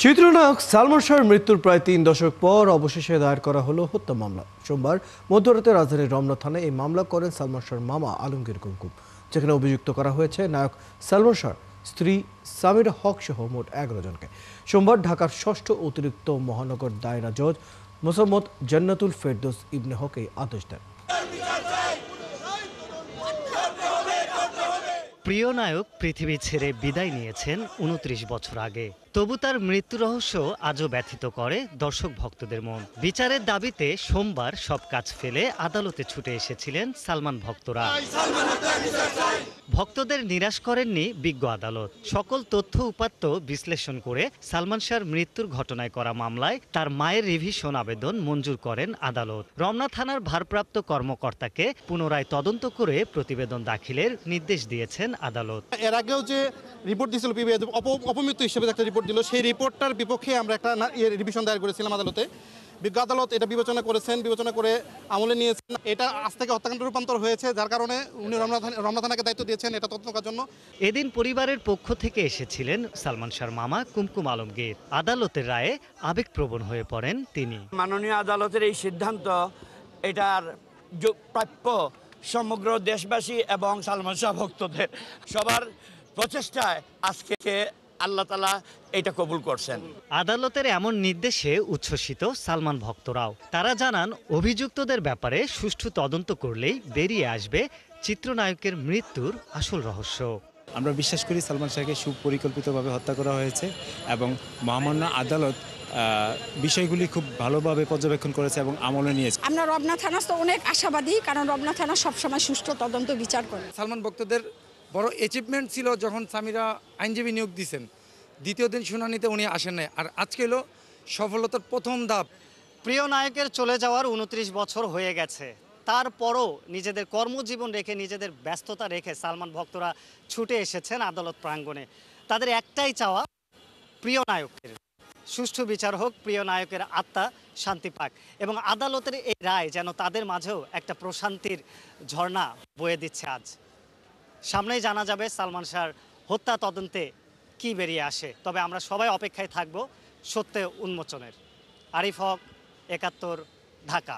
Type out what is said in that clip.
চিত্রনায়ক সালমান শাহর মৃত্যুর প্রায় ৩ দশক পর অবশেষে দায়ের করা হলো হত্যা মামলা। সোমবার মধ্যরাতে রাজধানীর রমনা থানায় এই মামলা করেন সালমান শাহর মামা আলমগীর কুমকুম, যেখানে অভিযুক্ত করা হয়েছে নায়ক সালমান শাহর স্ত্রী সামিরা হক সহ মোট ১১ জনকে। সোমবার ঢাকার ষষ্ঠ অতিরিক্ত মহানগর দায়রা জজ মোসাম্মদ জান্নাতুল ফেরদৌস ইবনে হক এই আদেশ দেন। প্রিয় নায়ক পৃথিবী ছেড়ে বিদায় নিয়েছেন ২৯ বছর আগে, তবু তার মৃত্যু রহস্য আজও ব্যথিত করে দর্শক ভক্তদের মন। বিচারের দাবিতে সোমবার সব কাজ ফেলে আদালতে ছুটে এসেছিলেন সালমান ভক্তরা। ভক্তদের নিরাশ করেননি বিজ্ঞ আদালত। সকল তথ্য উপাত্ত বিশ্লেষণ করে সালমান শাহর মৃত্যুর ঘটনায় করা মামলায় তার মায়ের রিভিশন আবেদন মঞ্জুর করেন আদালত। রমনা থানার ভারপ্রাপ্ত কর্মকর্তাকে পুনরায় তদন্ত করে প্রতিবেদন দাখিলের নির্দেশ দিয়েছেন আদালত। এর আগেও যে রিপোর্ট দিয়েছিল অপমৃত্যু হিসেবে একটা রিপোর্ট দিল, সেই রিপোর্টটার বিপক্ষে আমরা একটা রিভিশন দায়ের করেছিলাম আদালতে। বিজ্ঞ আদালত এটা বিবেচনা করে আমলে নিয়েছেন। এটা আজ থেকে হত্যাকাণ্ড রূপান্তর হয়েছে, যার কারণে উনি রমনা থানাকে দায়িত্ব দিয়েছেন এটা তদন্ত করার জন্য। এদিন পরিবারের পক্ষ থেকে এসেছিলেন সালমান শাহর মামা কুমকুম আলমগীর। আদালতের রায়ে আবেগপ্রবণ হয়ে পড়েন তিনি। মাননীয় আদালতের এই সিদ্ধান্ত এটার প্রাপ্য সমগ্র দেশবাসী এবং সালমান শাহ ভক্তদের সবার প্রচেষ্টায় আজকে আল্লাহ তাআলা এটা কবুল করছেন। আদালতের এমন নির্দেশে উচ্ছ্বসিত সালমান ভক্তরাও। তারা জানান, অভিযুক্তদের ব্যাপারে সুষ্ঠু তদন্ত করলেই বেরিয়ে আসবে চিত্রনায়কের মৃত্যুর আসল রহস্য। আমরা বিশ্বাস করি সালমান শাহকে সুপরিকল্পিতভাবে হত্যা করা হয়েছে এবং মহামান্য আদালত বিষয়গুলি খুব ভালোভাবে পর্যবেক্ষণ করেছে এবং আমলে নিয়েছে। আমরা রমনা থানা তো অনেক আশাবাদী, কারণ রমনা থানা সবসময় সুষ্ঠু তদন্ত বিচার করে। সালমান ভক্তদের বড় অ্যাচিভমেন্ট ছিল যখন সামিরা আইনজীবী নিয়োগ দিয়েছেন, দ্বিতীয় দিন শুনানিতে উনি আসেন নাই, আর আজকে হলো সফলতার প্রথম ধাপ। প্রিয় নায়কের চলে যাওয়ার ২৯ বছর হয়ে গেছে, তারপরও নিজেদের কর্মজীবন রেখে নিজেদের ব্যস্ততা রেখে সালমান ভক্তরা ছুটে এসেছেন আদালত প্রাঙ্গণে। তাদের একটাই চাওয়া, প্রিয় নায়কের সুষ্ঠু বিচার হোক, প্রিয় নায়কের আত্মা শান্তি পাক, এবং আদালতের এই রায় যেন তাদের মাঝেও একটা প্রশান্তির ঝর্ণা বয়ে দিচ্ছে। আজ সামনেই জানা যাবে সালমান শাহর হত্যা তদন্তে কি বেরিয়ে আসে। তবে আমরা সবাই অপেক্ষায় থাকব সত্য উন্মোচনের। আরিফ হক, ৭১, ঢাকা।